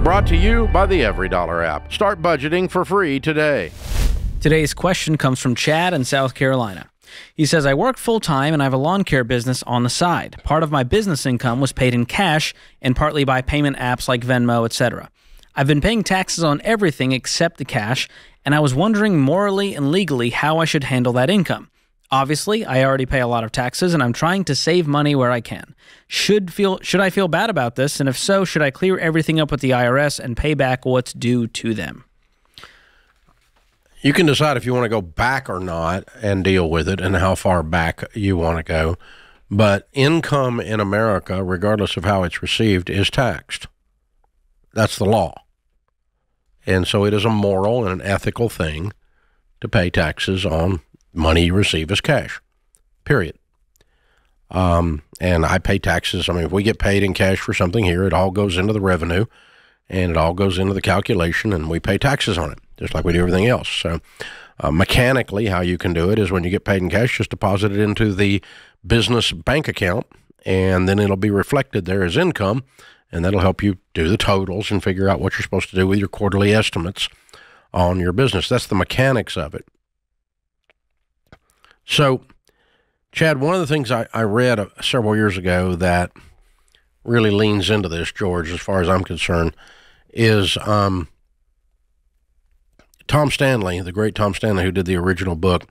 Brought to you by the EveryDollar app. Start budgeting for free today. Today's question comes from Chad in South Carolina. He says, I work full-time and I have a lawn care business on the side. Part of my business income was paid in cash and partly by payment apps like Venmo, etc. I've been paying taxes on everything except the cash, and I was wondering morally and legally how I should handle that income. Obviously, I already pay a lot of taxes, and I'm trying to save money where I can. Should I feel bad about this? And if so, should I clear everything up with the IRS and pay back what's due to them? You can decide if you want to go back or not and deal with it and how far back you want to go. But income in America, regardless of how it's received, is taxed. That's the law. And so it is a moral and an ethical thing to pay taxes on money you receive as cash, period. And I pay taxes. I mean, if we get paid in cash for something here, it all goes into the revenue and it all goes into the calculation and we pay taxes on it, just like we do everything else. So mechanically, how you can do it is when you get paid in cash, just deposit it into the business bank account and then it'll be reflected there as income, and that'll help you do the totals and figure out what you're supposed to do with your quarterly estimates on your business. That's the mechanics of it. So, Chad, one of the things I read several years ago that really leans into this, George, as far as I'm concerned, is Tom Stanley, the great Tom Stanley, who did the original book,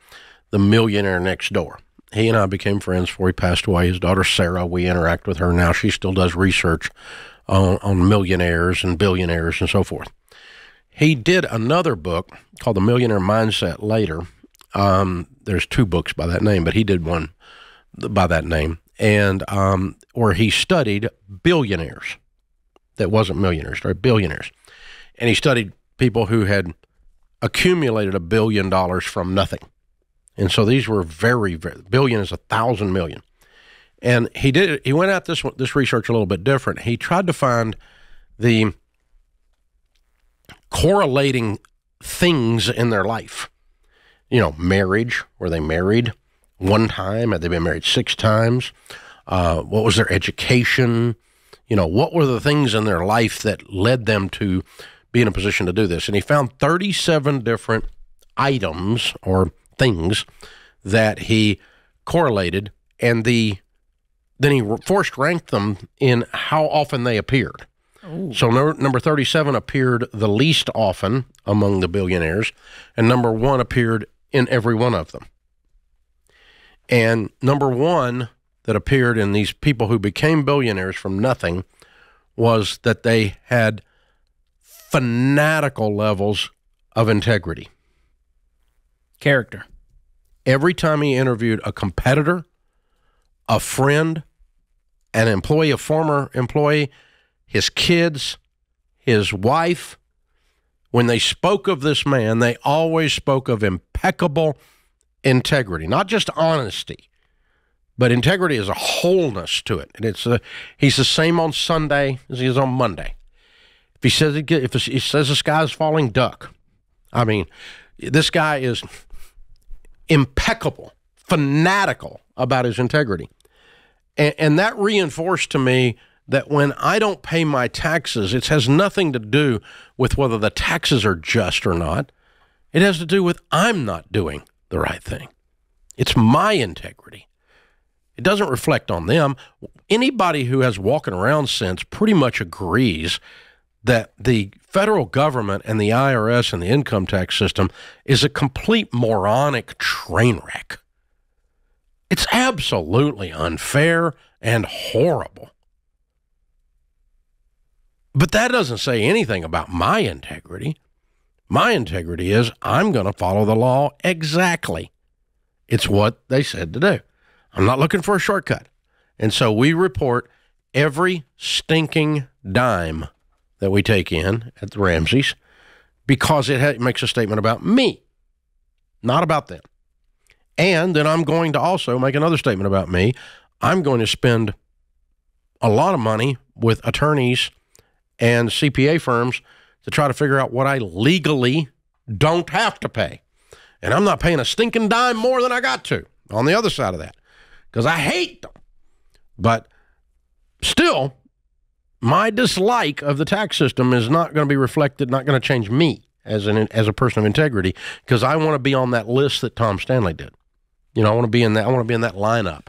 The Millionaire Next Door. He and I became friends before he passed away. His daughter, Sarah, we interact with her now. She still does research on millionaires and billionaires and so forth. He did another book called The Millionaire Mindset later. There's two books by that name, but he did one by that name, and where he studied billionaires that wasn't millionaires, right? Billionaires. And he studied people who had accumulated $1 billion from nothing. And so these were very billion is 1,000 million. And he went at this research a little bit different. He tried to find the correlating things in their life. You know, marriage. Were they married one time? Had they been married 6 times? What was their education? You know, what were the things in their life that led them to be in a position to do this? And he found 37 different items or things that he correlated, and then he forced ranked them in how often they appeared. Ooh. So number 37 appeared the least often among the billionaires, and number 1 appeared in every one of them. And number 1 that appeared in these people who became billionaires from nothing was that they had fanatical levels of integrity. Character. Every time he interviewed a competitor, a friend, an employee, a former employee, his kids, his wife, when they spoke of this man, they always spoke of impeccable integrity, not just honesty, but integrity is a wholeness to it. And he's the same on Sunday as he is on Monday. If he says the sky is falling, duck. I mean, this guy is impeccable, fanatical about his integrity. And that reinforced to me that when I don't pay my taxes, it has nothing to do with whether the taxes are just or not. It has to do with I'm not doing the right thing. It's my integrity. It doesn't reflect on them. Anybody who has walking around since pretty much agrees that the federal government and the IRS and the income tax system is a complete moronic train wreck. It's absolutely unfair and horrible. But that doesn't say anything about my integrity. My integrity is I'm going to follow the law exactly. It's what they said to do. I'm not looking for a shortcut. And so we report every stinking dime that we take in at the Ramseys because it makes a statement about me, not about them. And then I'm going to also make another statement about me. I'm going to spend a lot of money with attorneys and CPA firms to try to figure out what I legally don't have to pay. And I'm not paying a stinking dime more than I got to on the other side of that because I hate them. But still, my dislike of the tax system is not going to be reflected, not going to change me as a person of integrity, because I want to be on that list that Tom Stanley did. You know, I want to be in that lineup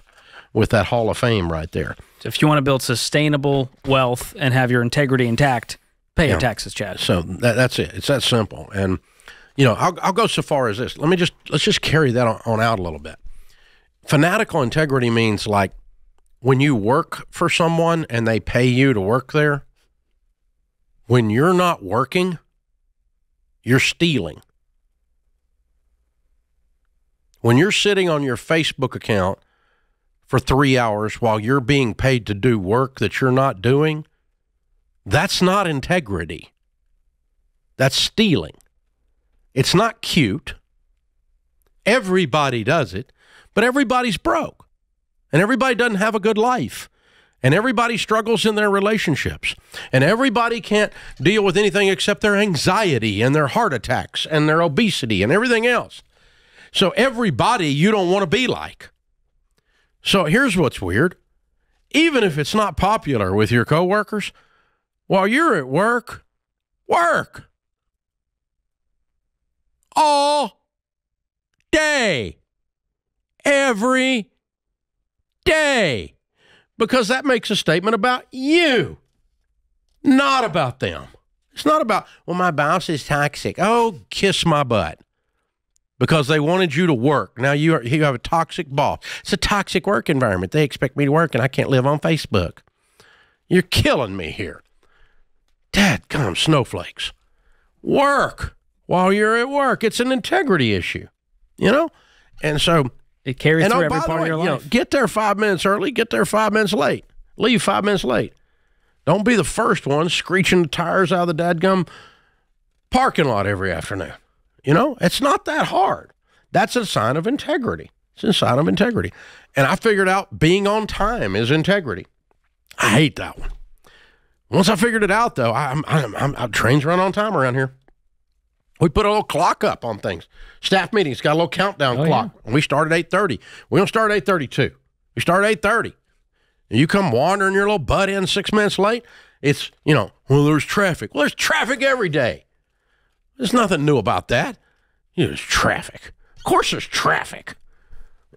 with that Hall of Fame right there. So if you want to build sustainable wealth and have your integrity intact, pay your taxes, Chad. So that's it. It's that simple. And you know, I'll go so far as this. Let's just carry that on out a little bit. Fanatical integrity means like when you work for someone and they pay you to work there, when you're not working, you're stealing. When you're sitting on your Facebook account for 3 hours while you're being paid to do work that you're not doing, that's not integrity. That's stealing. It's not cute. Everybody does it, but everybody's broke. And everybody doesn't have a good life. And everybody struggles in their relationships. And everybody can't deal with anything except their anxiety and their heart attacks and their obesity and everything else. So everybody you don't want to be like. So here's what's weird. Even if it's not popular with your coworkers, while you're at work, work. All day. Every day. Because that makes a statement about you, not about them. It's not about, well, my boss is toxic. Oh, kiss my butt. Because they wanted you to work. Now you have a toxic boss. It's a toxic work environment. They expect me to work and I can't live on Facebook. You're killing me here. Dadgum snowflakes. Work while you're at work. It's an integrity issue, you know? And so it carries through every part of your life. You know, get there 5 minutes early, get there 5 minutes late. Leave 5 minutes late. Don't be the first one screeching the tires out of the dadgum parking lot every afternoon. You know, it's not that hard. That's a sign of integrity. It's a sign of integrity. And I figured out being on time is integrity. I hate that one. Once I figured it out, though, trains run on time around here. We put a little clock up on things. Staff meetings got a little countdown clock. Yeah. We start at 8:30. We don't start at 8:32. We start at 8:30. And you come wandering your little butt in 6 minutes late, it's, you know, well, there's traffic. Well, there's traffic every day. There's nothing new about that. You know, there's traffic. Of course there's traffic.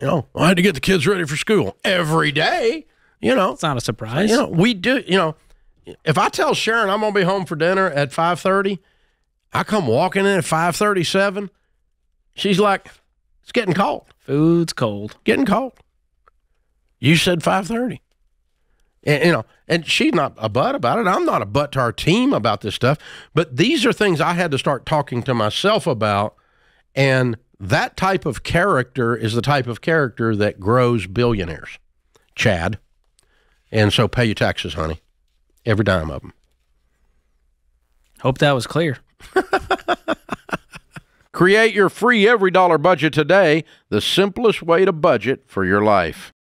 You know, I had to get the kids ready for school every day. You know. It's not a surprise. You know, we do, you know, if I tell Sharon I'm going to be home for dinner at 5:30, I come walking in at 5:37, she's like, it's getting cold. Food's cold. Getting cold. You said 5:30. And, you know, and she's not a butt about it. I'm not a butt to our team about this stuff. But these are things I had to start talking to myself about. And that type of character is the type of character that grows billionaires. Chad. And so pay your taxes, honey. Every dime of them. Hope that was clear. Create your free every dollar budget today, the simplest way to budget for your life.